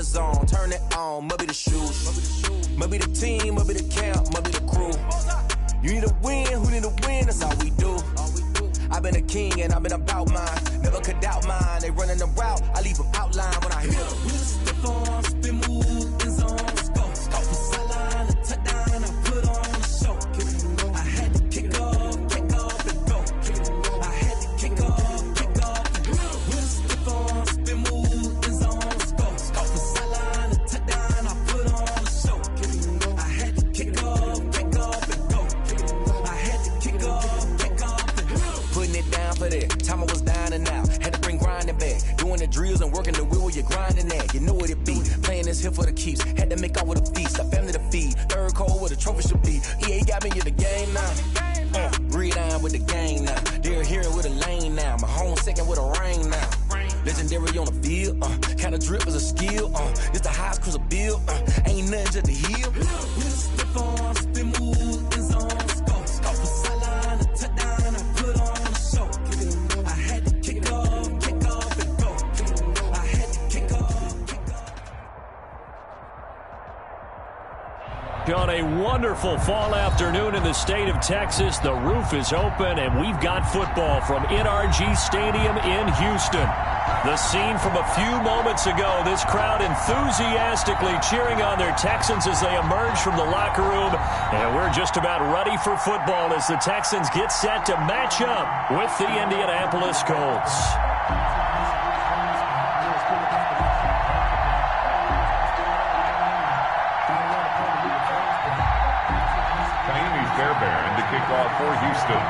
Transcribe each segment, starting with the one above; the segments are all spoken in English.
the zone, turn it on, maybe the shoes. Maybe the team, maybe the camp, maybe the crew. You need a win, who need a win, that's all we do. I've been a king and I've been about mine. Never could doubt mine, they running the route, I leave them outline when I hit them. Step on, spin move, in zone, let's go. Off the sideline, a touchdown, I put on a show. I had to kick off and go. I had to kick off and go. Step on, spin move, in zone, let's go. Off the sideline, a touchdown, I put on a show. I had to kick off and go. I had to kick off and go. Putting it down for that. Time I was down and out. Had to bring grinding back. Doing the drills and working the wheel where you're grinding at. You know what it be. Playing this here for the keeps. Had to make out with a feast. A family to feed. Third cold where the trophy should be. EA got me in the game now. Read on with the game now. They're hearing with a lane now. My home second with a rain now. Legendary on the field. Kind of drip is a skill. It's the highest cruiser bill. Ain't nothing just to heal. Step on, spin move, in zone, let's go. Off the sideline, a touchdown, I put on a show. I had to kick off and go. I had to kick off. On a wonderful fall afternoon in the state of Texas, the roof is open and we've got football from NRG Stadium in Houston. The scene from a few moments ago, this crowd enthusiastically cheering on their Texans as they emerge from the locker room. And we're just about ready for football as the Texans get set to match up with the Indianapolis Colts. Fairbairn to kick off for Houston.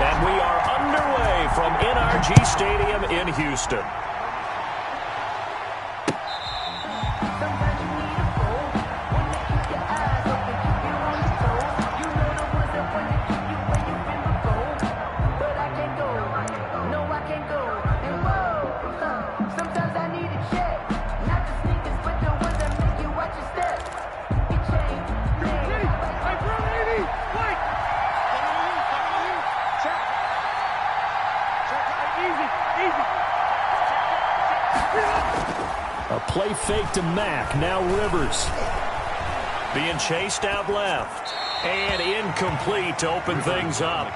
And we are underway from NRG Stadium in Houston. A play fake to Mack. Now Rivers. Being chased out left. And incomplete to open things up.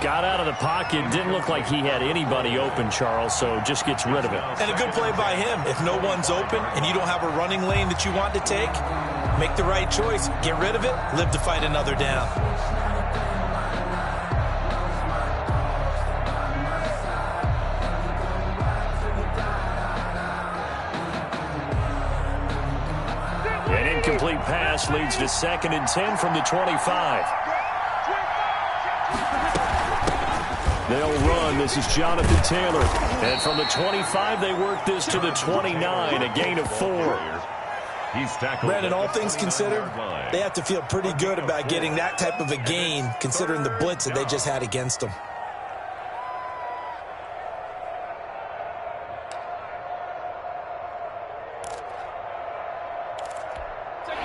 Got out of the pocket. Didn't look like he had anybody open, Charles, so just gets rid of it. And a good play by him. If no one's open and you don't have a running lane that you want to take, make the right choice. Get rid of it. Live to fight another down. Incomplete pass leads to 2nd and 10 from the 25. They'll run. This is Jonathan Taylor. And from the 25, they work this to the 29, a gain of 4. Brandon, all things considered, they have to feel pretty good about getting that type of a gain, considering the blitz that they just had against them.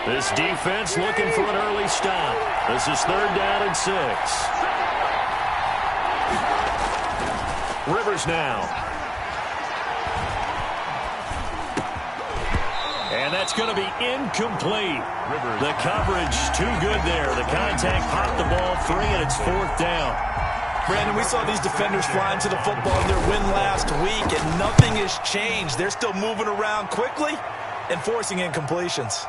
This defense looking for an early stop. This is 3rd down and 6. Rivers now. And that's going to be incomplete. The coverage too good there. The contact popped the ball free, and it's 4th down. Brandon, we saw these defenders flying to the football in their win last week, and nothing has changed. They're still moving around quickly and forcing incompletions.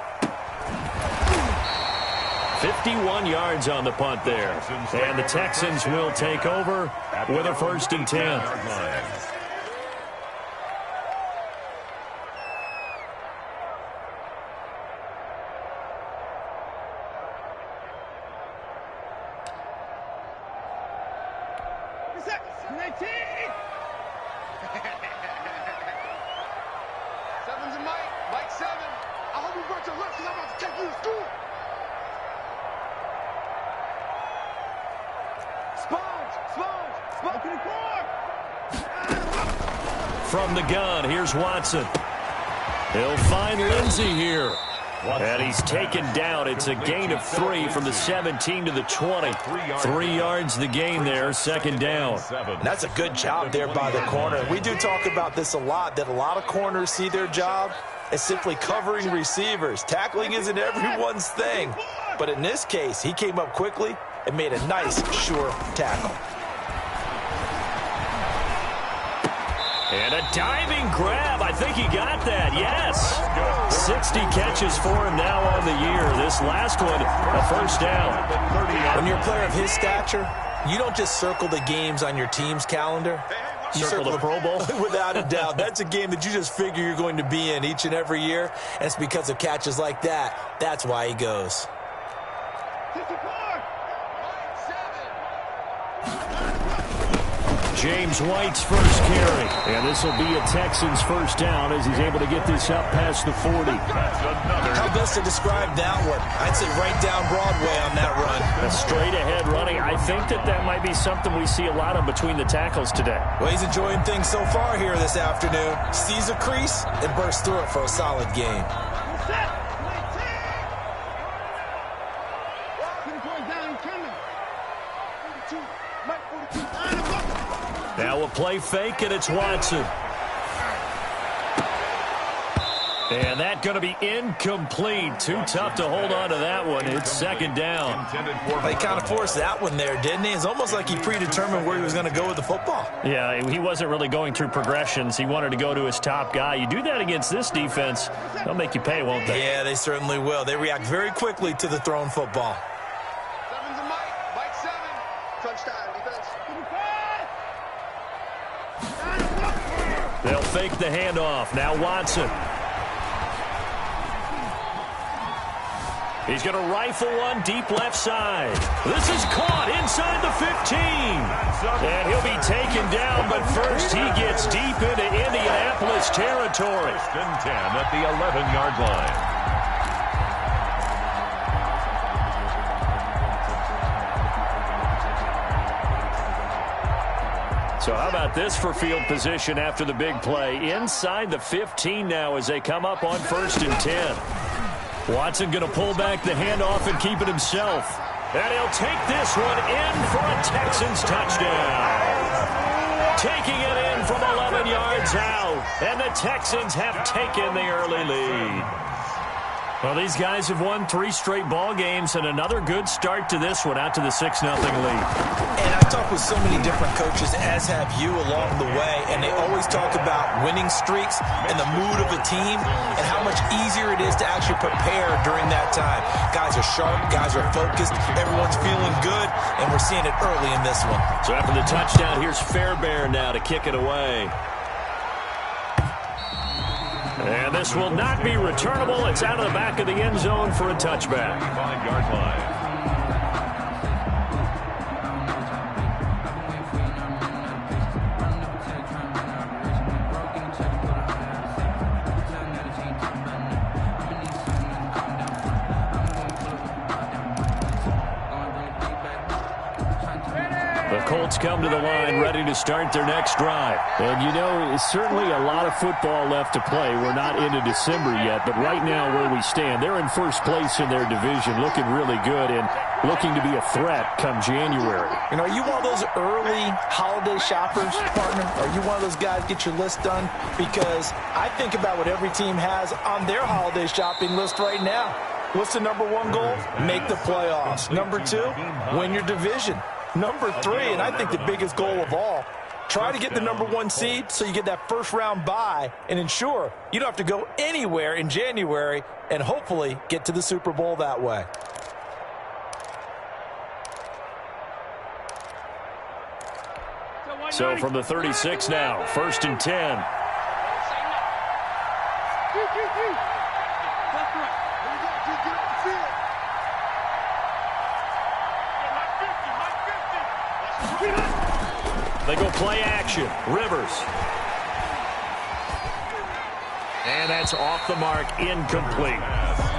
51 yards on the punt there. And the Texans will take over with a 1st and 10. Seven's a Mike 7. I hope you brought your lunch because I'm about to take you to school. Sponge to the core. From the gun, here's Watson. He'll find Lindsey here. And he's taken down. It's a gain of 3 from the 17 to the 20. 3 yards the gain there, second down. And that's a good job there by the corner. We do talk about this a lot, that a lot of corners see their job as simply covering receivers. Tackling isn't everyone's thing. But in this case, he came up quickly and made a nice, sure tackle. And a diving grab. I think he got that. Yes. 60 catches for him now on the year. This last one, a first down. When you're a player of his stature, you don't just circle the games on your team's calendar. You circle the Pro Bowl? Without a doubt. That's a game that you just figure you're going to be in each and every year. And it's because of catches like that. That's why he goes. James White's first carry. And this will be a Texans first down as he's able to get this up past the 40. How best to describe that one? I'd say right down Broadway on that run. A straight ahead running. I think that might be something we see a lot of between the tackles today. Well, he's enjoying things so far here this afternoon. Sees a crease and bursts through it for a solid game. Now a play fake, and it's Watson. And that's going to be incomplete. Too tough to hold on to that one. It's second down. He kind of forced that one there, didn't he? It's almost like he predetermined where he was going to go with the football. Yeah, he wasn't really going through progressions. He wanted to go to his top guy. You do that against this defense, they'll make you pay, won't they? Yeah, they certainly will. They react very quickly to the thrown football. Seven's a Mike. Mike 7. Touchdown defense. They'll fake the handoff. Now Watson. He's going to rifle one deep left side. This is caught inside the 15. And he'll be taken down, but first he gets deep into Indianapolis territory. First and 10 at the 11-yard line. So how about this for field position after the big play? Inside the 15 now as they come up on first and 10. Watson going to pull back the handoff and keep it himself. And he'll take this one in for a Texans touchdown. Taking it in from 11 yards out. And the Texans have taken the early lead. Well, these guys have won 3 straight ball games and another good start to this one out to the 6-0 lead. And I've talked with so many different coaches, as have you along the way, and they always talk about winning streaks and the mood of a team and how much easier it is to actually prepare during that time. Guys are sharp, guys are focused, everyone's feeling good, and we're seeing it early in this one. So after the touchdown, here's Fairbairn now to kick it away. And this will not be returnable. It's out of the back of the end zone for a touchback. 5-yard line. Colts come to the line ready to start their next drive. And you know, certainly a lot of football left to play. We're not into December yet, but right now where we stand, they're in first place in their division, looking really good and looking to be a threat come January. You know, are you one of those early holiday shoppers, partner? Are you one of those guys get your list done? Because I think about what every team has on their holiday shopping list right now. What's the number 1 goal? Make the playoffs. Number 2, win your division. Number 3, and I think the biggest goal of all, try to get the number 1 seed so you get that first round bye and ensure you don't have to go anywhere in January and hopefully get to the Super Bowl that way. So from the 36 now, first and 10. They go play action. Rivers. And that's off the mark, incomplete.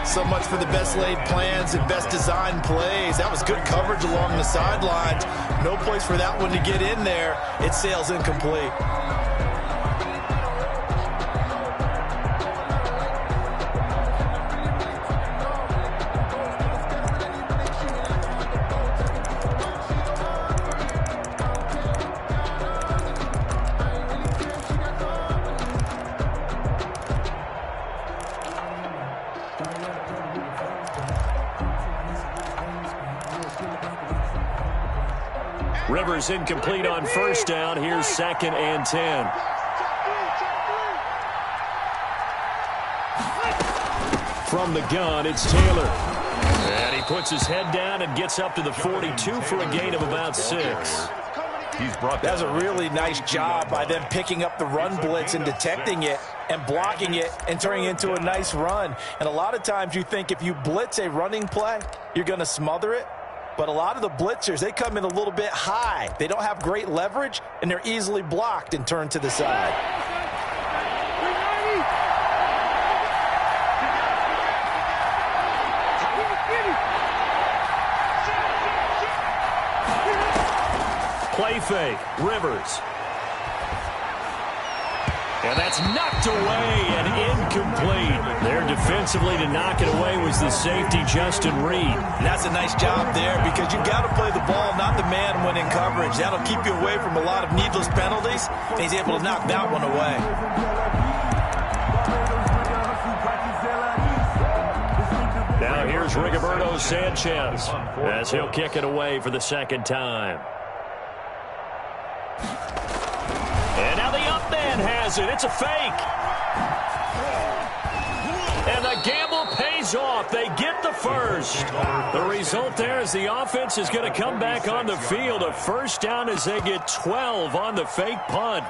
So much for the best laid plans and best designed plays. That was good coverage along the sidelines. No place for that one to get in there. It sails incomplete. Rivers incomplete on first down. Here's 2nd and 10. From the gun, it's Taylor. And he puts his head down and gets up to the 42 for a gain of about 6. That's a really nice job by them picking up the run blitz and detecting it and blocking it and turning it into a nice run. And a lot of times you think if you blitz a running play, you're going to smother it. But a lot of the blitzers, they come in a little bit high. They don't have great leverage, and they're easily blocked and turned to the side. Play fake, Rivers. And that's knocked away and incomplete. There defensively to knock it away was the safety, Justin Reed. And that's a nice job there because you've got to play the ball, not the man when in coverage. That'll keep you away from a lot of needless penalties, and he's able to knock that one away. Now here's Rigoberto Sanchez as he'll kick it away for the 2nd time. And now the up man has it. It's a fake. And the gamble pays off. They get the first. The result there is the offense is going to come back on the field. A first down as they get 12 on the fake punt.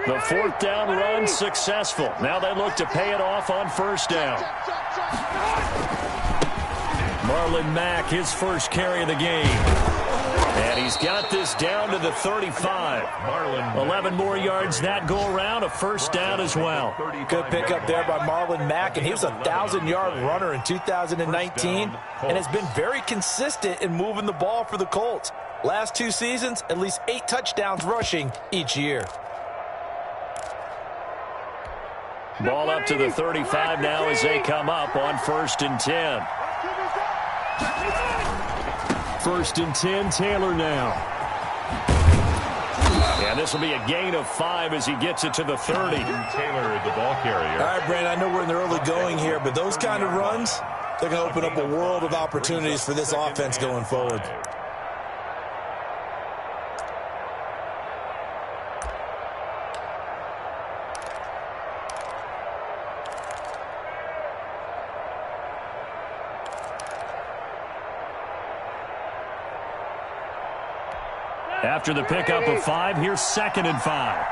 The 4th down run successful. Now they look to pay it off on first down. Marlon Mack, his first carry of the game. And he's got this down to the 35. 11 more yards that go around, a first down as well. Good pickup there by Marlon Mack, and he was a 1,000-yard runner in 2019 and has been very consistent in moving the ball for the Colts. Last 2 seasons, at least 8 touchdowns rushing each year. Ball up to the 35 now as they come up on 1st and 10. 1st and 10, Taylor now. And this will be a gain of 5 as he gets it to the 30. Taylor, the ball carrier. All right, Brandon, I know we're in the early going here, but those kind of runs, they're going to open up a world of opportunities for this offense going forward. After the pickup of 5, here's 2nd and 5.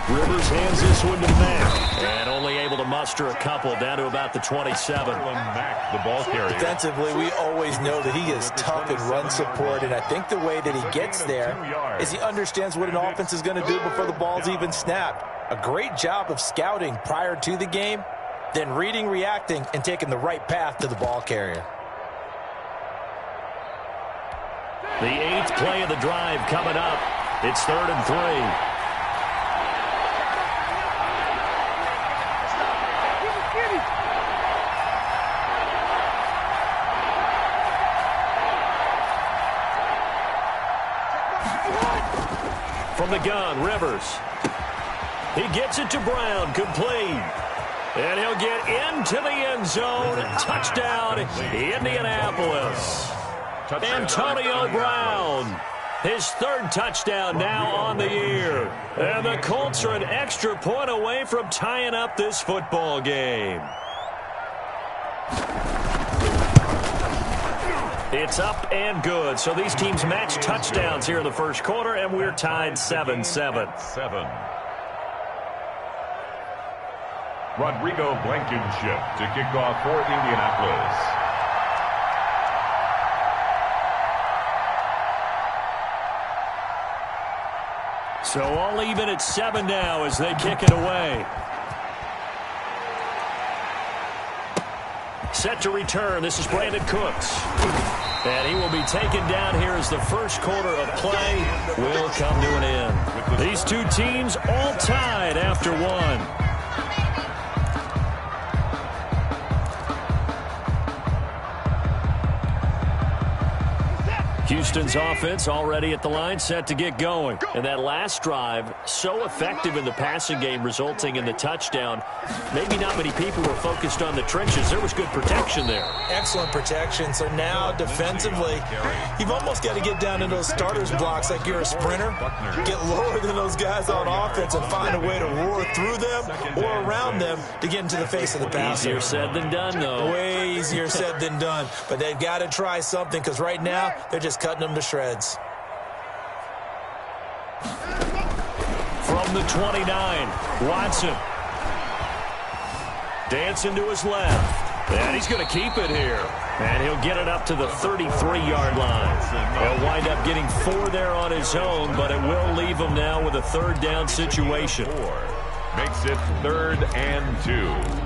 Rivers hands this one to Mack. And only able to muster a couple down to about the 27. Mack, the ball carrier. Defensively, we always know that he is tough in run support, and I think the way that he gets there is he understands what an offense is going to do before the ball's even snapped. A great job of scouting prior to the game, then reading, reacting, and taking the right path to the ball carrier. The 8th play of the drive coming up. It's 3rd and 3. From the gun, Rivers. He gets it to Brown, complete. And he'll get into the end zone. Touchdown, Indianapolis. Antonio Brown, his 3rd touchdown now on the year. And the Colts are an extra point away from tying up this football game. It's up and good. So these teams match touchdowns here in the first quarter, and we're tied 7-7. Rodrigo Blankenship to kick off for Indianapolis. So all even at 7 now as they kick it away. Set to return. This is Brandon Cooks. And he will be taken down here as the first quarter of play will come to an end. These two teams all tied after 1. Houston's offense already at the line, set to get going. And that last drive, so effective in the passing game, resulting in the touchdown. Maybe not many people were focused on the trenches. There was good protection there. Excellent protection. So now defensively, you've almost got to get down into those starters blocks like you're a sprinter. Get lower than those guys on offense and find a way to roar through them or around them to get into the face of the passer. Easier said than done, though. Way easier said than done. But they've got to try something because right now they're just cutting them to shreds. From the 29, Watson. Dancing to his left. And he's going to keep it here. And he'll get it up to the 33-yard line. He'll wind up getting 4 there on his own, but it will leave him now with a third down situation. Makes it 3rd and 2.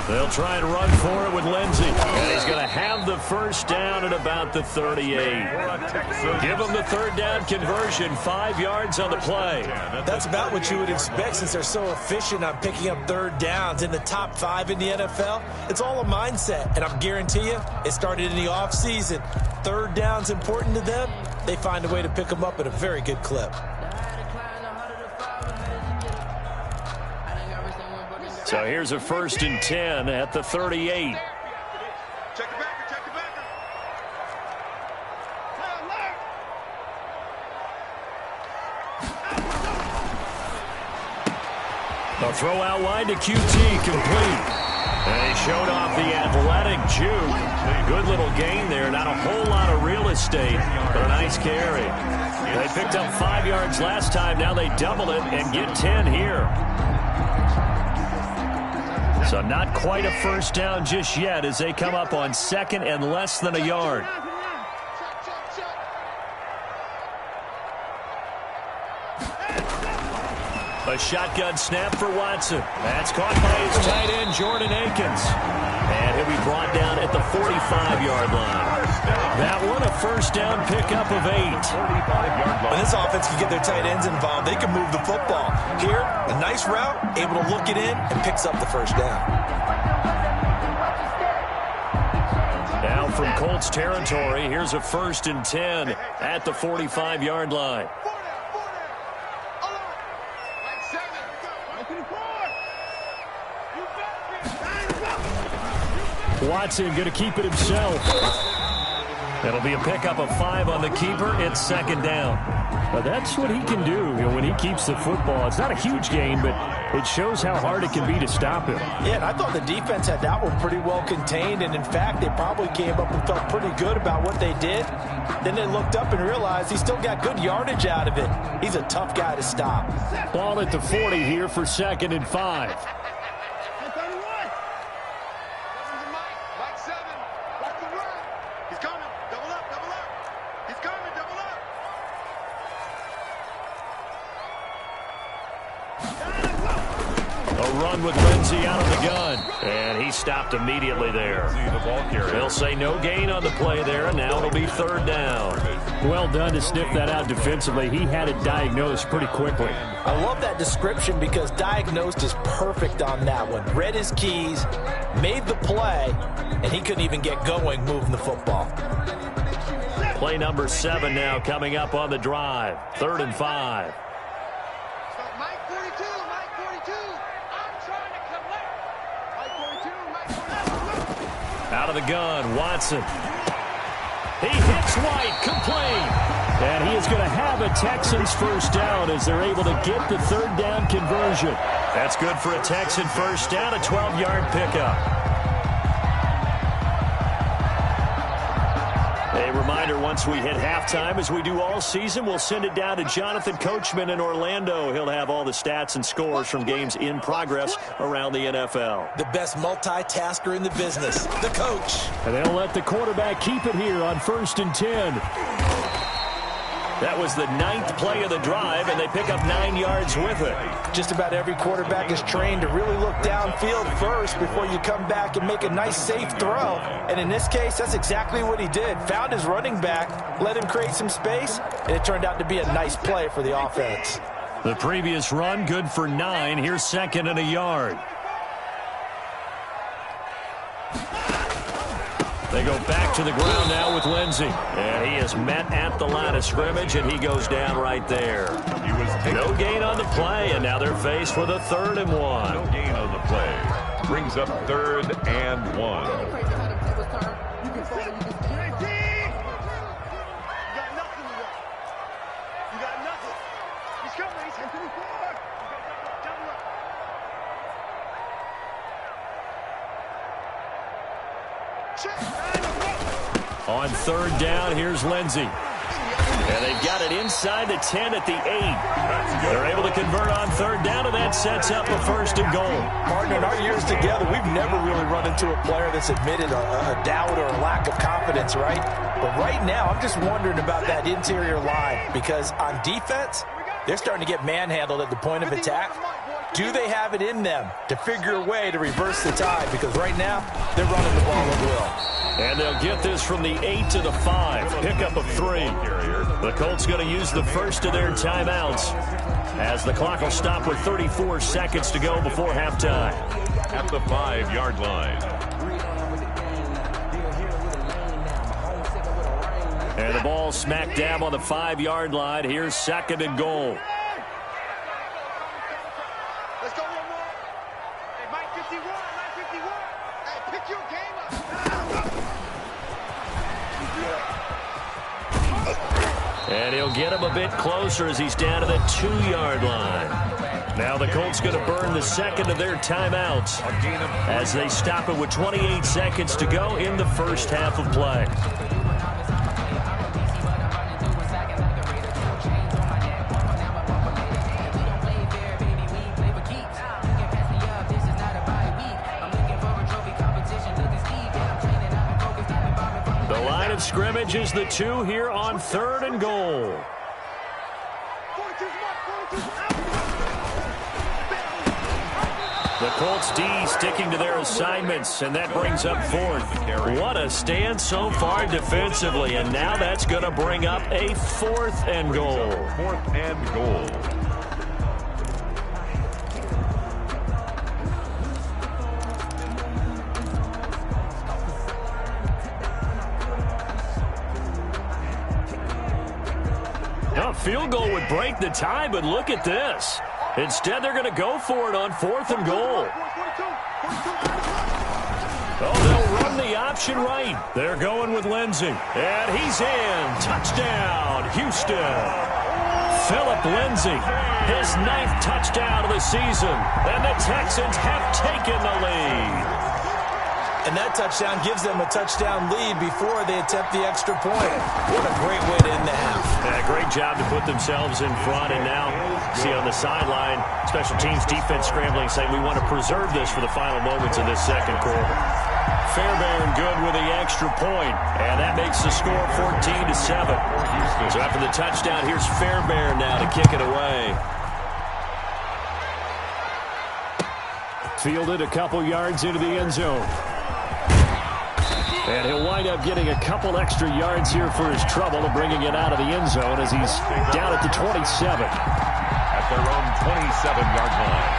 They'll try and run for it with Lindsey. And he's going to have the first down at about the 38. Give him the third down conversion, 5 yards on the play. That's about what you would expect since they're so efficient on picking up third downs in the top 5 in the NFL. It's all a mindset, and I'm guarantee you it started in the offseason. Third down's important to them. They find a way to pick them up at a very good clip. So here's a 1st and 10 at the 38. Check the backer, check the backer. A throw out wide to QT, complete. And he showed off the athletic juke. Good little gain there. Not a whole lot of real estate, but a nice carry. They picked up 5 yards last time. Now they double it and get 10 here. So not quite a first down just yet as they come up on 2nd and less than a yard. A shotgun snap for Watson. That's caught by his tight end, Jordan Akins. And he'll be brought down at the 45-yard line. That one, a first down pickup of 8. When this offense can get their tight ends involved, they can move the football. Here, a nice route, able to look it in, and picks up the first down. Now from Colts territory, here's a 1st and 10 at the 45-yard line. Watson going to keep it himself. That'll be a pickup of 5 on the keeper. It's 2nd down. But that's what he can do, when he keeps the football. It's not a huge gain, but it shows how hard it can be to stop him. Yeah, and I thought the defense had that one pretty well contained, and in fact, they probably came up and felt pretty good about what they did. Then they looked up and realized he still got good yardage out of it. He's a tough guy to stop. Ball at the 40 here for 2nd and 5. With Lindsey out of the gun. And he stopped immediately there. They'll say no gain on the play there, and now it'll be 3rd down. Well done to sniff that out defensively. He had it diagnosed pretty quickly. I love that description because diagnosed is perfect on that one. Read his keys, made the play, and he couldn't even get going moving the football. Play number 7 now coming up on the drive. 3rd and 5. Out of the gun, Watson. He hits White, complete. And he is going to have a Texans first down as they're able to get the 3rd down conversion. That's good for a Texan first down, a 12-yard pickup. A reminder, once we hit halftime, as we do all season, we'll send it down to Jonathan Coachman in Orlando. He'll have all the stats and scores from games in progress around the NFL. The best multitasker in the business, the coach. And they'll let the quarterback keep it here on 1st and 10. That was the 9th play of the drive, and they pick up 9 yards with it. Just about every quarterback is trained to really look downfield first before you come back and make a nice, safe throw. And in this case, that's exactly what he did. Found his running back, let him create some space, and it turned out to be a nice play for the offense. The previous run, good for 9. Here's 2nd and a yard. They go back to the ground now with Lindsey. And he is met at the line of scrimmage, and he goes down right there. No gain on the play, and now they're faced with a 3rd and 1. No gain on the play. Brings up 3rd and 1. On 3rd down, here's Lindsey. And they've got it inside the 10 at the 8. They're able to convert on 3rd down, and that sets up a 1st and goal. Partner, in our years together, we've never really run into a player that's admitted a doubt or a lack of confidence, right? But right now, I'm just wondering about that interior line, because on defense, they're starting to get manhandled at the point of attack. Do they have it in them to figure a way to reverse the tide? Because right now, they're running the ball at will. And they'll get this from the 8 to the 5. Pickup of 3. The Colts going to use the first of their timeouts as the clock will stop with 34 seconds to go before halftime. At the 5-yard line. And the ball smack dab on the 5-yard line. Here's 2nd and goal. Let's go one more. Hey, Mike 51, Mike 51. Hey, pick your game up. And he'll get him a bit closer as he's down to the 2-yard line. Now the Colts going to burn the 2nd of their timeouts as they stop it with 28 seconds to go in the first half of play. Scrimmage is the 2 here on 3rd and goal. The Colts D sticking to their assignments, and that brings up 4th. What a stand so far defensively, and now that's going to bring up a 4th and goal. 4th and goal. Field goal would break the tie, but look at this. Instead, they're going to go for it on 4th and goal. Oh, they'll run the option right. They're going with Lindsey. And he's in. Touchdown, Houston. Philip Lindsey, his 9th touchdown of the season. And the Texans have taken the lead. And that touchdown gives them a touchdown lead before they attempt the extra point. What a great way to end the half. Yeah, great job to put themselves in front. And now, see on the sideline, special teams defense scrambling, saying we want to preserve this for the final moments of this 2nd quarter. Fairbairn good with the extra point, and that makes the score 14-7. So after the touchdown, here's Fairbairn now to kick it away. Fielded a couple yards into the end zone. And he'll wind up getting a couple extra yards here for his trouble and bringing it out of the end zone as he's down at the 27. At their own 27-yard line.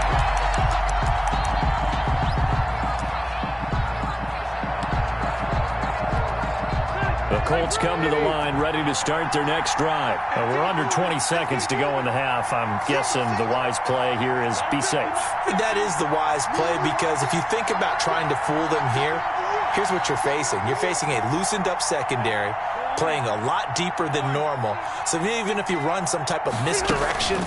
The Colts come to the line ready to start their next drive. We're under 20 seconds to go in the half. I'm guessing the wise play here is be safe. That is the wise play, because if you think about trying to fool them here, here's what you're facing. You're facing a loosened up secondary, playing a lot deeper than normal. So even if you run some type of misdirection,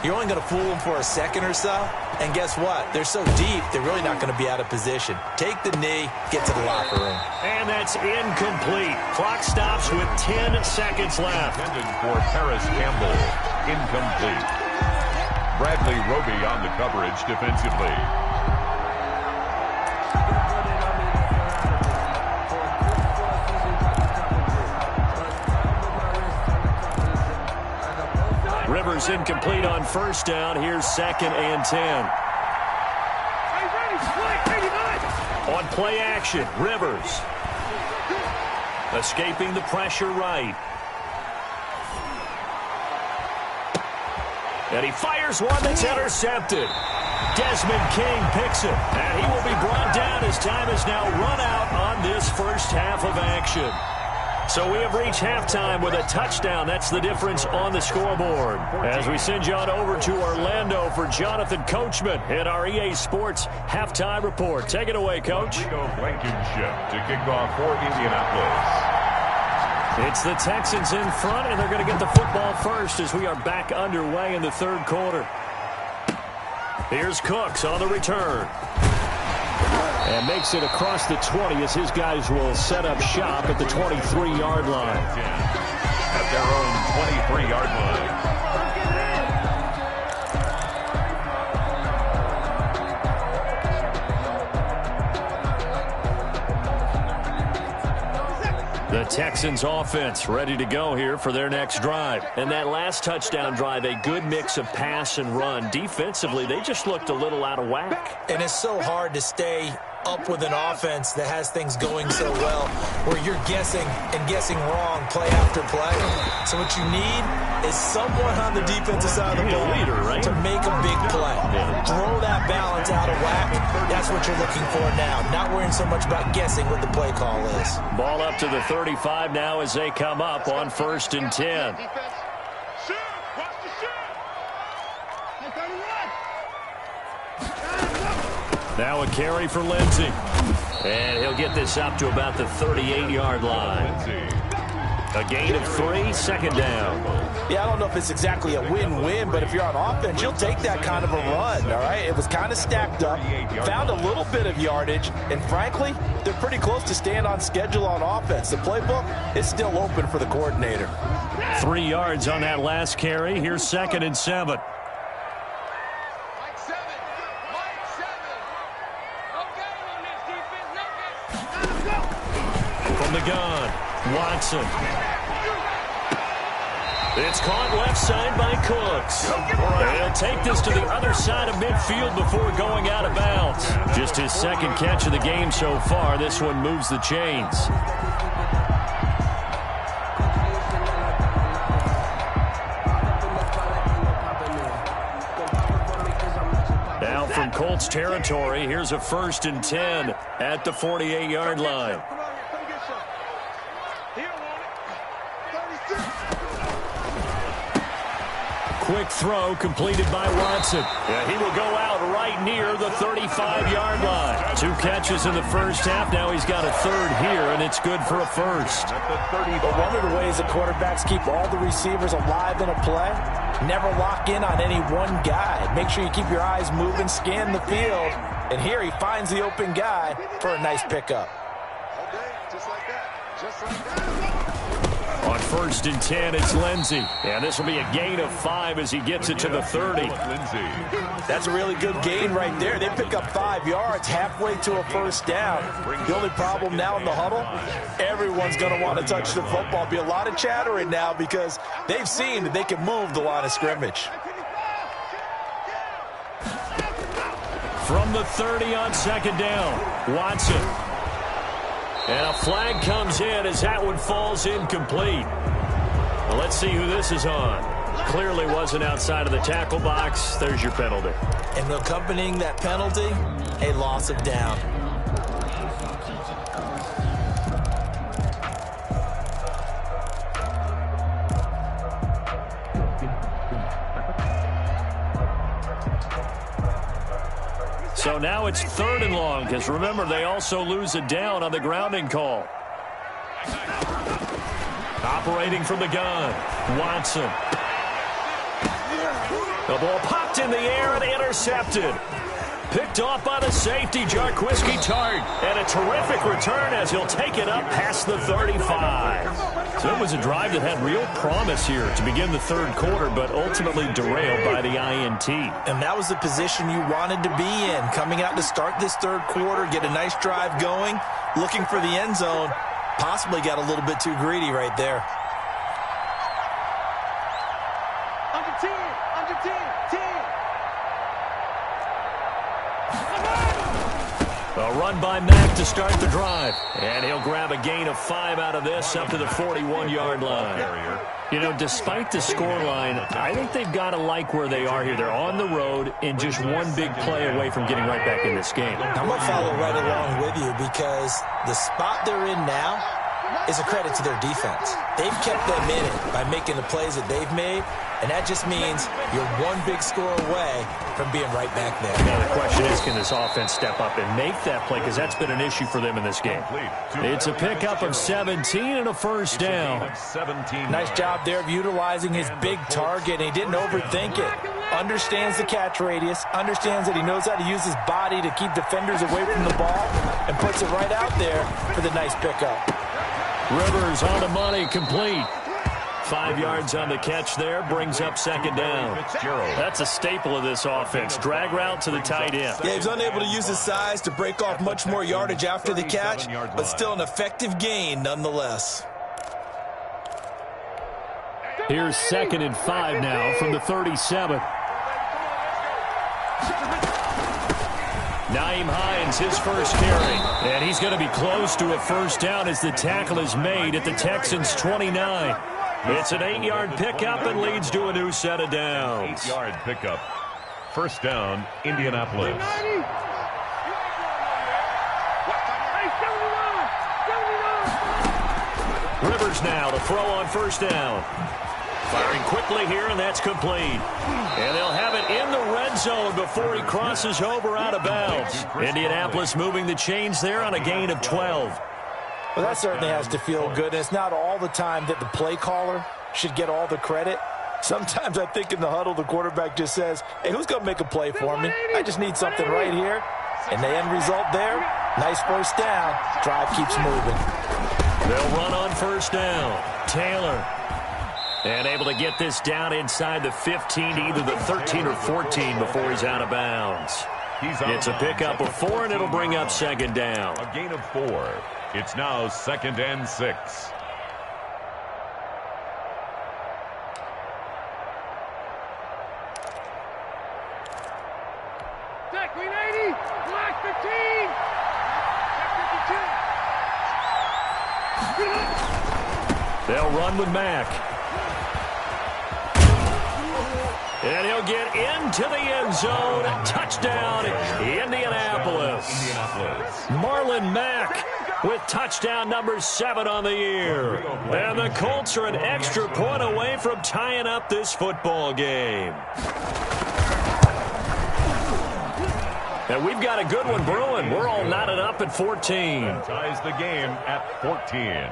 you're only going to fool them for a second or so. And guess what? They're so deep, they're really not going to be out of position. Take the knee, get to the locker room. And that's incomplete. Clock stops with 10 seconds left. Intended for Paris Campbell. Incomplete. Bradley Roby on the coverage defensively. Rivers incomplete on first down. Here's 2nd and 10. On play action, Rivers. Escaping the pressure right. And he fires one that's intercepted. Desmond King picks it. And he will be brought down as time is now run out on this first half of action. So we have reached halftime with a touchdown. That's the difference on the scoreboard. As we send you on over to Orlando for Jonathan Coachman in our EA Sports Halftime Report. Take it away, Coach. Blankenship to kick off for Indianapolis. It's the Texans in front, and they're going to get the football first as we are back underway in the third quarter. Here's Cooks on the return. And makes it across the 20 as his guys will set up shop at the 23-yard line. At their own 23-yard line. The Texans offense ready to go here for their next drive. And that last touchdown drive, a good mix of pass and run. Defensively, they just looked a little out of whack. And it's so hard to stay up with an offense that has things going so well where you're guessing and guessing wrong play after play. So what you need is someone on the defensive side of the ball to make a big play. Throw that balance out of whack. That's what you're looking for now. Not worrying so much about guessing what the play call is. Ball up to the 35 now as they come up on 1st and 10. Now a carry for Lindsey. And he'll get this up to about the 38-yard line. A gain of 3, 2nd down. Yeah, I don't know if it's exactly a win-win, but if you're on offense, you'll take that kind of a run, all right? It was kind of stacked up, found a little bit of yardage, and frankly, they're pretty close to staying on schedule on offense. The playbook is still open for the coordinator. 3 yards on that last carry. Here's 2nd and 7. From the gun, Watson. It's caught left side by Cooks. They'll take this to the other side of midfield before going out of bounds. Just his 2nd catch of the game so far. This one moves the chains. Now from Colts territory, here's a 1st and 10 at the 48-yard line. Quick throw completed by Watson. Yeah, he will go out right near the 35-yard line. 2 catches in the first half. Now he's got a 3rd here, and it's good for a 1st. But one of the ways the quarterbacks keep all the receivers alive in a play, never lock in on any one guy. Make sure you keep your eyes moving, scan the field. And here he finds the open guy for a nice pickup. Just like that. Just like that. On 1st and 10, it's Lindsey. And this will be a gain of 5 as he gets it to the 30. That's a really good gain right there. They pick up 5 yards halfway to a 1st down. The only problem now in the huddle, everyone's going to want to touch the football. Be a lot of chattering now because they've seen that they can move the line of scrimmage. From the 30 on 2nd down, Watson. And a flag comes in as that one falls incomplete. Well, let's see who this is on. Clearly wasn't outside of the tackle box. There's your penalty. And accompanying that penalty, a loss of down. So now it's 3rd and long, because remember, they also lose a down on the grounding call. Operating from the gun, Watson. The ball popped in the air and intercepted. Picked off by the safety, Jarquiski Tart. And a terrific return as he'll take it up past the 35. So it was a drive that had real promise here to begin the 3rd quarter, but ultimately derailed by the INT. And that was the position you wanted to be in. Coming out to start this 3rd quarter, get a nice drive going, looking for the end zone. Possibly got a little bit too greedy right there. Under under 10. A run by Mack to start the drive. And he'll grab a gain of 5 out of this up to the 41-yard line. You know, despite the scoreline, I think they've got to like where they are here. They're on the road and just one big play away from getting right back in this game. I'm going to follow right along with you because the spot they're in now is a credit to their defense. They've kept them in it by making the plays that they've made, and that just means you're one big score away from being right back there. Now the question is, can this offense step up and make that play? Because that's been an issue for them in this game. It's a pickup of 17 and a first down. Nice job there of utilizing his big target. He didn't overthink it. Understands the catch radius, understands that he knows how to use his body to keep defenders away from the ball, and puts it right out there for the nice pickup. Rivers on the money, complete. 5 yards on the catch there, brings up second down. That's a staple of this offense. Drag route to the tight end. Yeah, he's unable to use his size to break off much more yardage after the catch, but still an effective gain nonetheless. Here's 2nd and 5 now from the 37. Nyheim Hines, his first carry. And he's going to be close to a first down as the tackle is made at the Texans' 29. It's an 8-yard pickup and leads to a new set of downs. 8-yard pickup. First down, Indianapolis. Rivers now to throw on first down. Firing quickly here, and that's complete. And they'll have it in the red zone before he crosses over out of bounds. Indianapolis moving the chains there on a gain of 12. Well, that certainly has to feel good. And it's not all the time that the play caller should get all the credit. Sometimes I think in the huddle, the quarterback just says, hey, who's going to make a play for me? I just need something right here. And the end result there, nice first down. Drive keeps moving. They'll run on first down. Taylor. And able to get this down inside the 15 to either the 13 or 14 before he's out of bounds. It's a pickup of 4, and it'll bring up second down. A gain of 4. It's now 2nd and 6. Green 80, black 15. They'll run with Mack. And he'll get into the end zone. Touchdown, Indianapolis. Marlon Mack with touchdown number 7 on the year. And the Colts are an extra point away from tying up this football game. And we've got a good one brewing. We're all knotted up at 14. Ties the game at 14.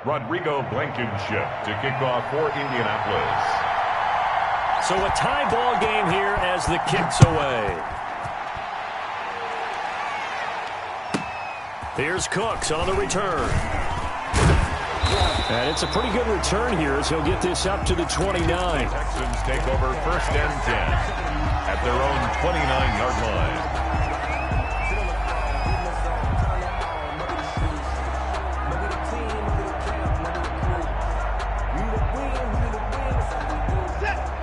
Rodrigo Blankenship to kick off for Indianapolis. So a tie ball game here as the kick's away. Here's Cooks on the return. And it's a pretty good return here as he'll get this up to the 29. Texans take over 1st and 10 at their own 29-yard line.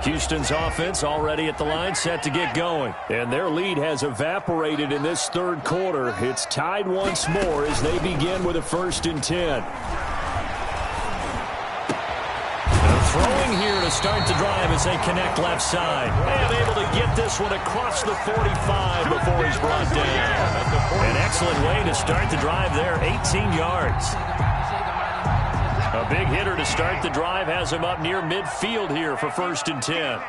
Houston's offense already at the line, set to get going. And their lead has evaporated in this third quarter. It's tied once more as they begin with a 1st and 10. Throwing here to start the drive as they connect left side. And able to get this one across the 45 before he's brought down. An excellent way to start the drive there, 18 yards. A big hitter to start the drive has him up near midfield here for 1st and 10.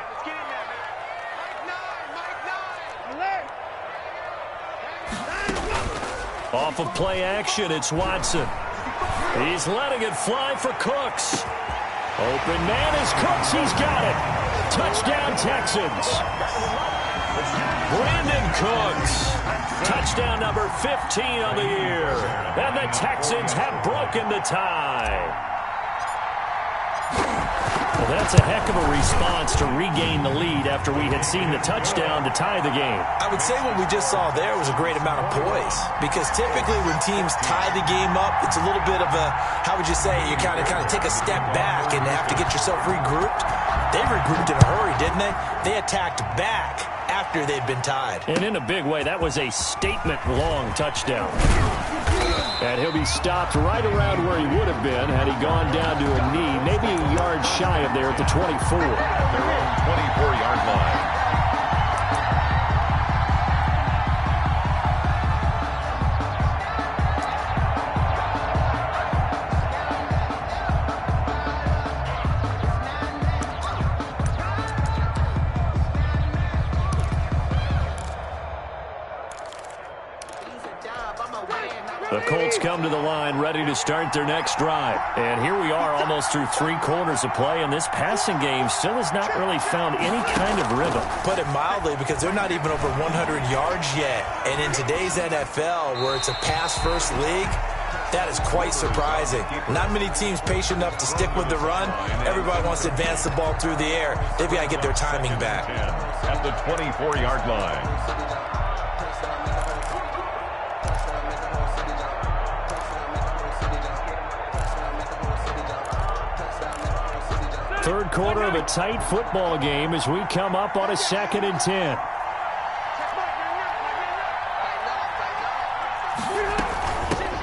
Off of play action, it's Watson. He's letting it fly for Cooks. Open man is Cooks. He's got it. Touchdown, Texans. Brandon Cooks. touchdown number 15 on the year. And the Texans have broken the tie. Well, that's a heck of a response to regain the lead after we had seen the touchdown to tie the game. I would say what we just saw there was a great amount of poise, because typically when teams tie the game up, it's a little bit of a, how would you say, you kind of take a step back and have to get yourself regrouped. They regrouped in a hurry, didn't they? They attacked back after they'd been tied. And in a big way, that was a statement-long touchdown. And he'll be stopped right around where he would have been had he gone down to a knee, maybe a yard shy of there at the 24. Their own 24-yard line. The Colts come to the line ready to start their next drive. And here we are almost through 3 quarters of play, and this passing game still has not really found any kind of rhythm. Put it mildly, because they're not even over 100 yards yet. And in today's NFL, where it's a pass-first league, that is quite surprising. Not many teams patient enough to stick with the run. Everybody wants to advance the ball through the air. They've got to get their timing back. At the 24-yard line. Third quarter of a tight football game as we come up on a 2nd and 10.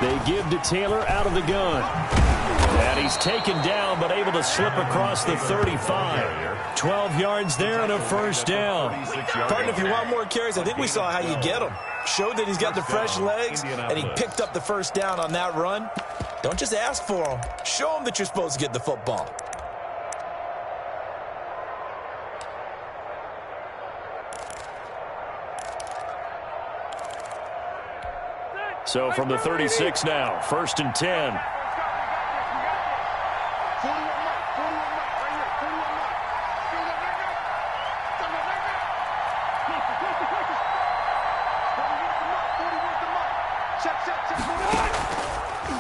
They give to Taylor out of the gun. And he's taken down but able to slip across the 35. 12 yards there and a first down. Partner, if you want more carries, I think we saw how you get them. Showed that he's got the fresh legs, and he picked up the first down on that run. Don't just ask for them. Show them that you're supposed to get the football. So from the 36 now, 1st and 10.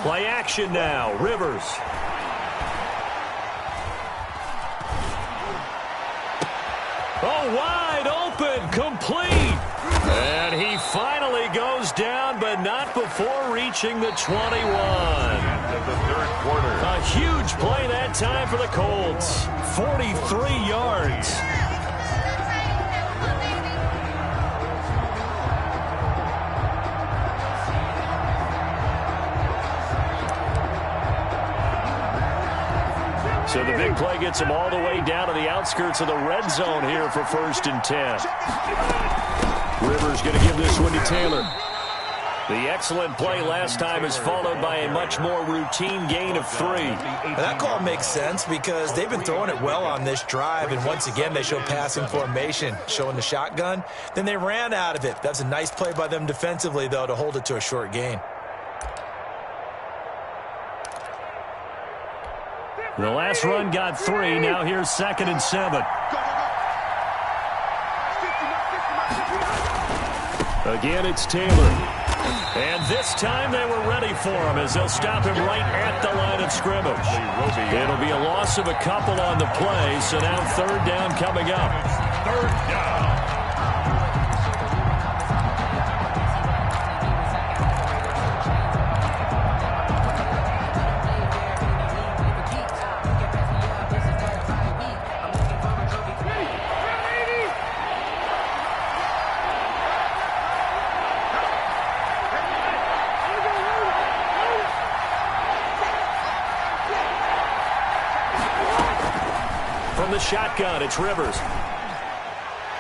Play action now, Rivers. Oh, wide open, complete. And he finally goes down, but not before reaching the 21. End of the third quarter. A huge play that time for the Colts. 43 yards. So the big play gets him all the way down to the outskirts of the red zone here for 1st and 10. Rivers going to give this one to Taylor. The excellent play last time is followed by a much more routine gain of 3. And that call makes sense because they've been throwing it well on this drive, and once again they show passing formation, showing the shotgun. Then they ran out of it. That's a nice play by them defensively, though, to hold it to a short gain. The last run got 3. Now here's 2nd and 7. Again, it's Taylor. And this time they were ready for him as they'll stop him right at the line of scrimmage. It'll be a loss of a couple on the play, so now 3rd down coming up. 3rd down. Shotgun, it's Rivers.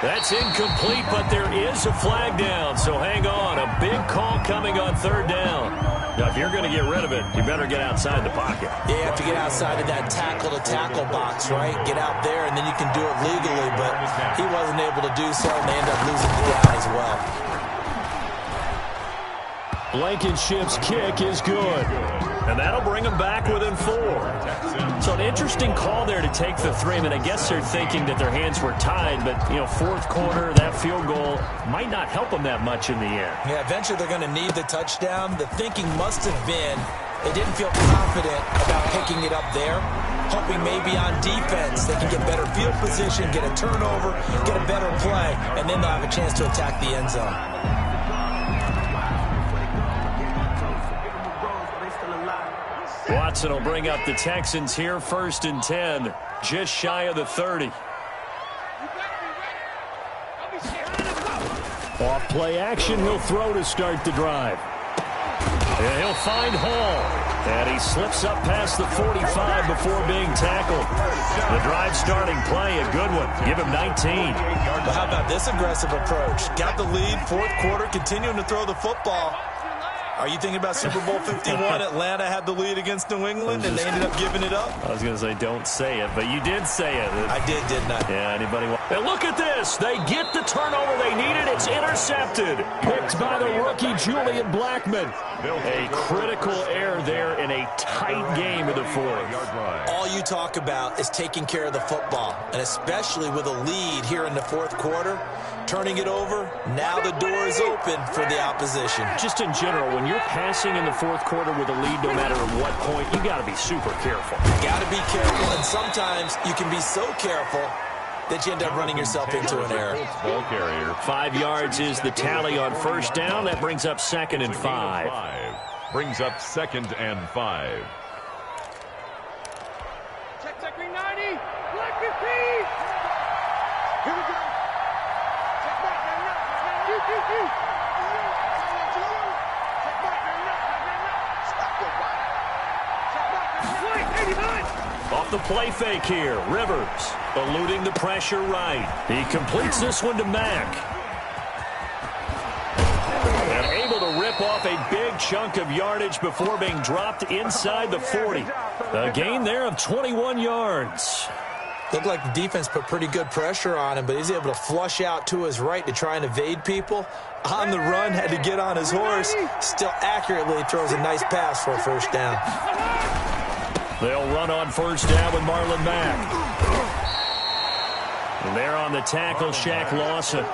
That's incomplete, but there is a flag down, so hang on. A big call coming on 3rd down. Now, if you're going to get rid of it, you better get outside the pocket. Yeah, you have to get outside of that tackle-to-tackle box, right? Get out there, and then you can do it legally, but he wasn't able to do so, and they end up losing the down as well. Blankenship's kick is good. And that'll bring them back within 4. So an interesting call there to take the 3. I mean, I guess they're thinking that their hands were tied, but, you know, fourth quarter, that field goal might not help them that much in the end. Yeah, eventually they're going to need the touchdown. The thinking must have been they didn't feel confident about picking it up there, hoping maybe on defense they can get better field position, get a turnover, get a better play, and then they'll have a chance to attack the end zone. Watson will bring up the Texans here, 1st and 10, just shy of the 30. Off play action, he'll throw to start the drive. And he'll find Hall. And he slips up past the 45 before being tackled. The drive starting play, a good one. Give him 19. But how about this aggressive approach? Got the lead, fourth quarter, continuing to throw the football. Are you thinking about Super Bowl 51? Atlanta had the lead against New England, and they ended up giving it up? I was going to say, don't say it, but you did say it. I did, didn't I? Yeah, anybody want... And look at this. They get the turnover they needed. It's intercepted. Picked by the rookie, Julian Blackmon. A critical error there in a tight game of the fourth. All you talk about is taking care of the football, and especially with a lead here in the fourth quarter, turning it over, now the door is open for the opposition. Just in general, when you're passing in the fourth quarter with a lead, no matter at what point, you got to be super careful. Got to be careful, and sometimes you can be so careful that you end up running yourself into an error. 5 yards is the tally on first down. That brings up 2nd and 5. Brings up 2nd and 5. Check green 90. Black 15. Here we go. Check back. Check back. Stop your body. Check back. 89. Off the play fake here, Rivers eluding the pressure right. He completes this one to Mack. And able to rip off a big chunk of yardage before being dropped inside the 40. A gain there of 21 yards. Looked like the defense put pretty good pressure on him, but he's able to flush out to his right to try and evade people. On the run, had to get on his horse. Still accurately throws a nice pass for a first down. They'll run on first down with Marlon Mack. And there on the tackle, Shaq Lawson.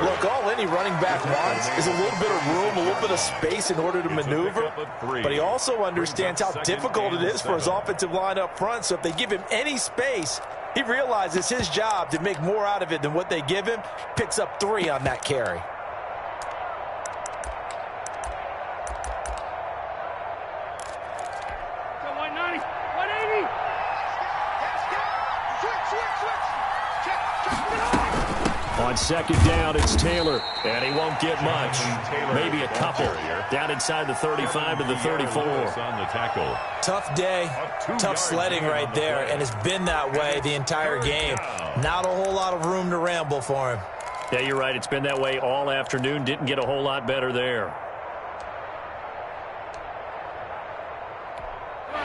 Look, all any running back wants is a little bit of room, a little bit of space in order to maneuver. But he also understands how difficult it is for his offensive line up front. So if they give him any space, he realizes his job to make more out of it than what they give him. Picks up 3 on that carry. On second down, it's Taylor, and he won't get much. Maybe a couple. Down inside the 35 to the 34. Tough day, tough sledding right there, and it's been that way the entire game. Not a whole lot of room to ramble for him. Yeah, you're right. It's been that way all afternoon. Didn't get a whole lot better there.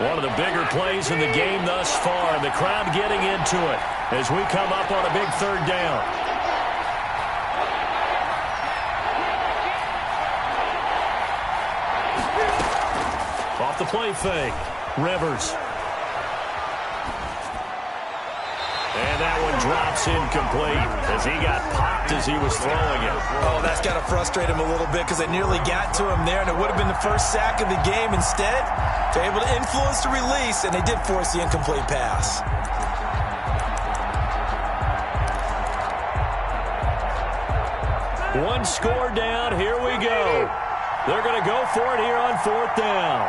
One of the bigger plays in the game thus far, and the crowd getting into it as we come up on a big third down. Off the play fake, Rivers. And that one drops incomplete as he got popped as he was throwing it. Oh, that's got to frustrate him a little bit because they nearly got to him there, and it would have been the first sack of the game. Instead, they're able to influence the release, and they did force the incomplete pass. One score down. Here we go. They're going to go for it here on fourth down.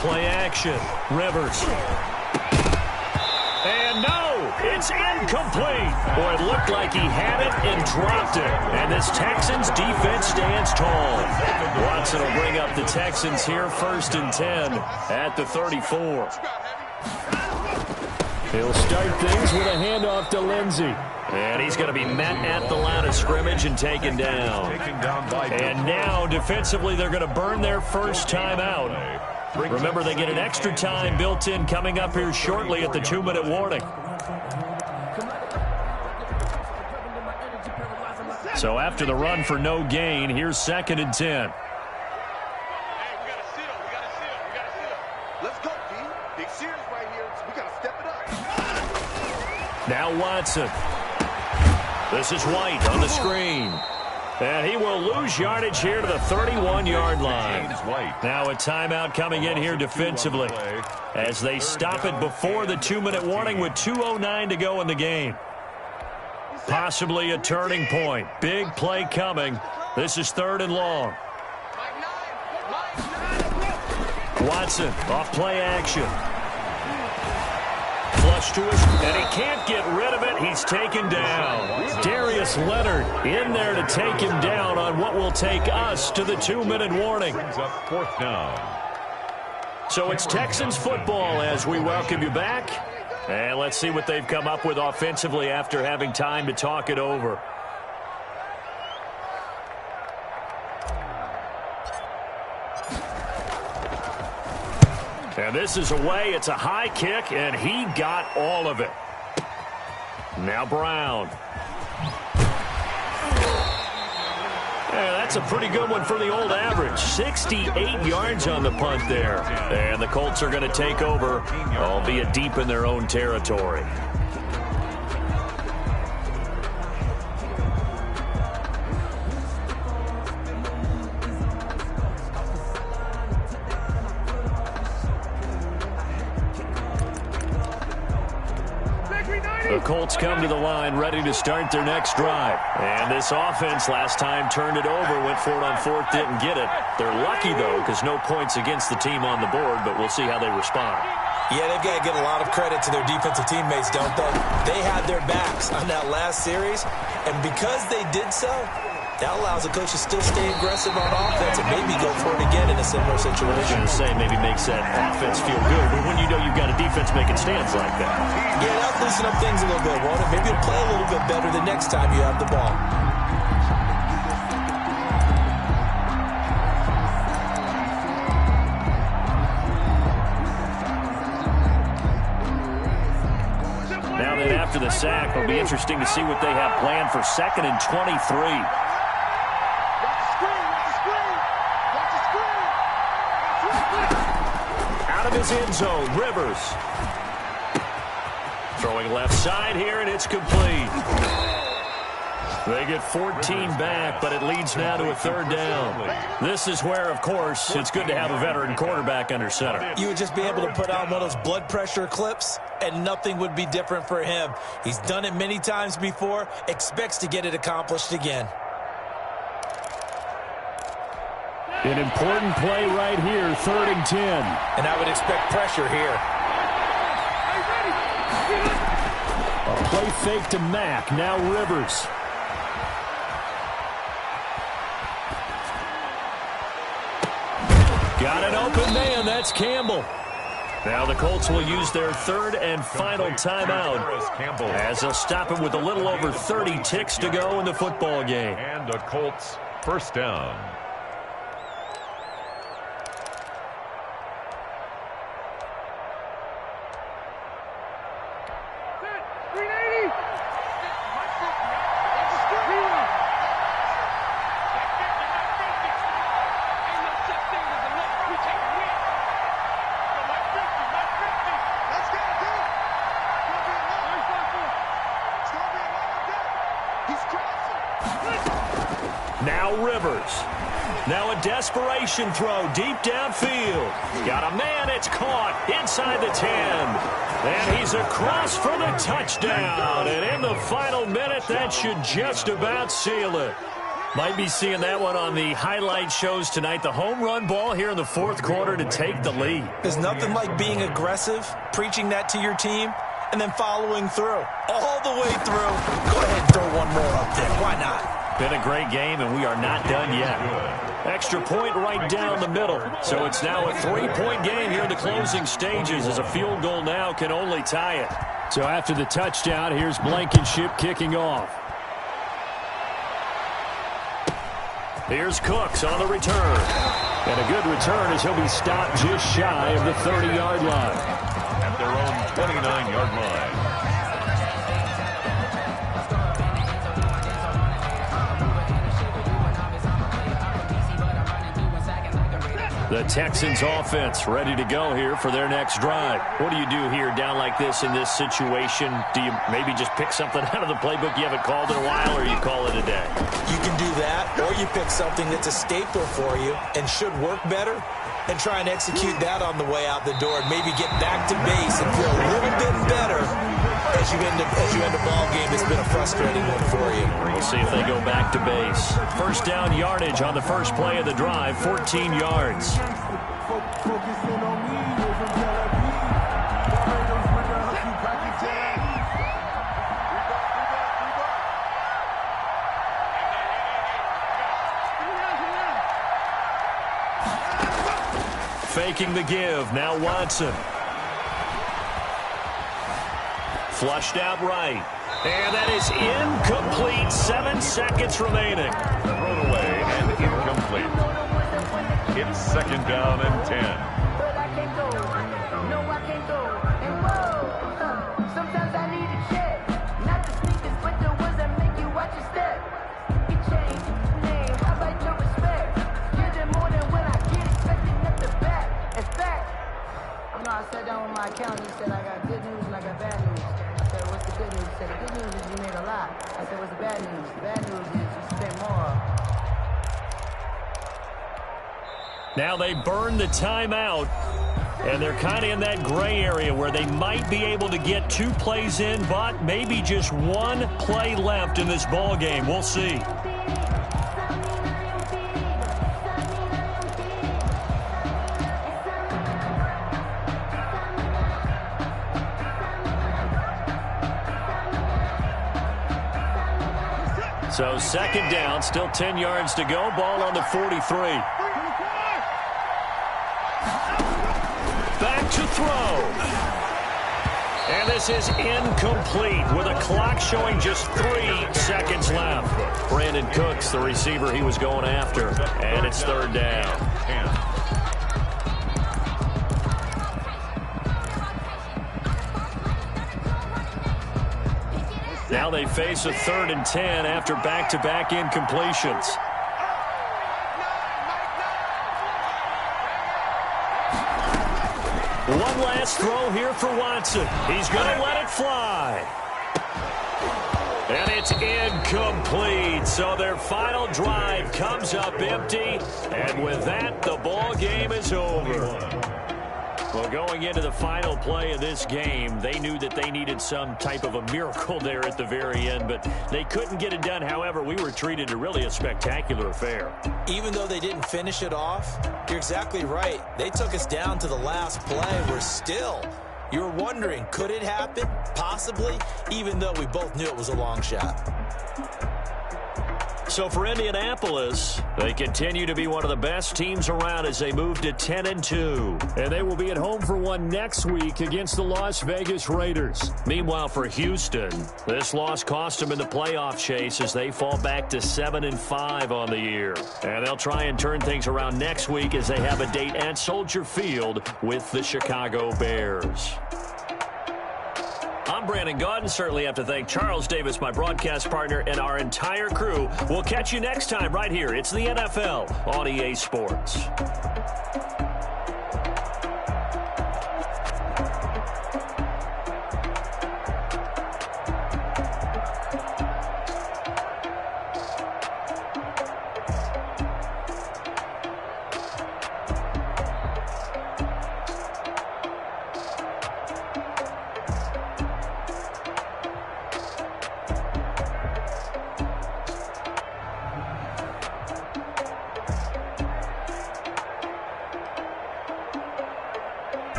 Play action. Rivers. And no, it's incomplete. Boy, it looked like he had it and dropped it. And this Texans defense stands tall. Watson will bring up the Texans here, 1st and 10 at the 34. He'll start things with a handoff to Lindsey. And he's going to be met at the line of scrimmage and taken down. And now, defensively, they're going to burn their first time out. Remember, they get an extra time built in coming up here shortly at the 2-minute warning. So after the run for no gain, here's 2nd and 10. Now Watson. This is White on the screen. And he will lose yardage here to the 31-yard line. Now a timeout coming in here defensively as they stop it before the 2-minute warning with 2:09 to go in the game. Possibly a turning point. Big play coming. This is 3rd and long. Watson off play action. Flush to his, and he can't get rid of it. He's taken down. Darius Leonard in there to take him down on what will take us to the 2-minute warning. Fourth down. So it's Texans football as we welcome you back. And let's see what they've come up with offensively after having time to talk it over. And this is away. It's a high kick, and he got all of it. Now Brown. Yeah, that's a pretty good one for the old average. 68 yards on the punt there. And the Colts are going to take over, albeit deep in their own territory. The Colts come to the line ready to start their next drive. And this offense last time turned it over, went for it on 4th, didn't get it. They're lucky, though, because no points against the team on the board, but we'll see how they respond. Yeah, they've got to give a lot of credit to their defensive teammates, don't they? They had their backs on that last series, and because they did so, that allows the coach to still stay aggressive on offense and maybe go for it again in a similar situation. I was going to say maybe makes that offense feel good, but when you know you've got a defense making stands like that. Yeah, that'll loosen up things a little bit, won't it? Maybe it'll play a little bit better the next time you have the ball. Now then, after the sack, it'll be interesting to see what they have planned for 2nd and 23. Out of his end zone, Rivers. Throwing left side here, and it's complete. They get 14 back, but it leads now to a 3rd down. This is where, of course, it's good to have a veteran quarterback under center. You would just be able to put on one of those blood pressure clips, and nothing would be different for him. He's done it many times before, expects to get it accomplished again. An important play right here, 3rd and 10. And I would expect pressure here. A play fake to Mack, now Rivers. Got an open man, that's Campbell. Now the Colts will use their 3rd and final timeout as they'll stop it with a little over 30 ticks to go in the football game. And a Colts first down. Now Rivers. Now a desperation throw deep downfield. Got a man, it's caught inside the 10. And he's across for the touchdown. And in the final minute, that should just about seal it. Might be seeing that one on the highlight shows tonight. The home run ball here in the 4th quarter to take the lead. There's nothing like being aggressive, preaching that to your team, and then following through. All the way through. Go ahead and throw one more up there. Why not? Been a great game, and we are not done yet. Extra point right down the middle. So it's now a 3-point game here in the closing stages as a field goal now can only tie it. So after the touchdown, here's Blankenship kicking off. Here's Cooks on the return. And a good return as he'll be stopped just shy of the 30-yard line. At their own 29-yard line. The Texans offense ready to go here for their next drive. What do you do here down like this in this situation? Do you maybe just pick something out of the playbook you haven't called in a while, or you call it a day? You can do that, or you pick something that's a staple for you and should work better and try and execute that on the way out the door and maybe get back to base and feel a little bit better as you end a ball game that's been a frustrating one for you. We'll see if they go back to base. First down yardage on the first play of the drive, 14 yards. Faking the give, now Watson. Flushed out right. And that is incomplete. 7 seconds remaining. Thrown away and incomplete. It's second down and 10. But I can't go. No, I can't go. And whoa, sometimes I need a check. Not the sneakers, but the ones that make you watch your step. You change name, how about your respect? Give them more than what I get, expecting at the back. In fact, I sat down with my accountant. He said I got good news and I got bad news. I said, what's the good news? He said, the good news is you made a lot. I said, what's the bad news? The bad news is you spent more. Now they burn the timeout, and they're kind of in that gray area where they might be able to get 2 plays in, but maybe just 1 play left in this ball game. We'll see. So second down, still 10 yards to go. Ball on the 43. Back to throw. And this is incomplete with a clock showing just 3 seconds left. Brandon Cooks, the receiver he was going after. And it's third down. Now they face a 3rd and 10 after back-to-back incompletions. One last throw here for Watson. He's going to let it fly. And it's incomplete. So their final drive comes up empty. And with that, the ball game is over. Well, going into the final play of this game, they knew that they needed some type of a miracle there at the very end, but they couldn't get it done. However, we were treated to really a spectacular affair. Even though they didn't finish it off, you're exactly right. They took us down to the last play. We're still, you're wondering, could it happen? Possibly, even though we both knew it was a long shot. So for Indianapolis, they continue to be one of the best teams around as they move to 10-2. And they will be at home for one next week against the Las Vegas Raiders. Meanwhile, for Houston, this loss cost them in the playoff chase as they fall back to 7-5 on the year. And they'll try and turn things around next week as they have a date at Soldier Field with the Chicago Bears. I'm Brandon Gaudin. Certainly have to thank Charles Davis, my broadcast partner, and our entire crew. We'll catch you next time right here. It's the NFL on EA Sports.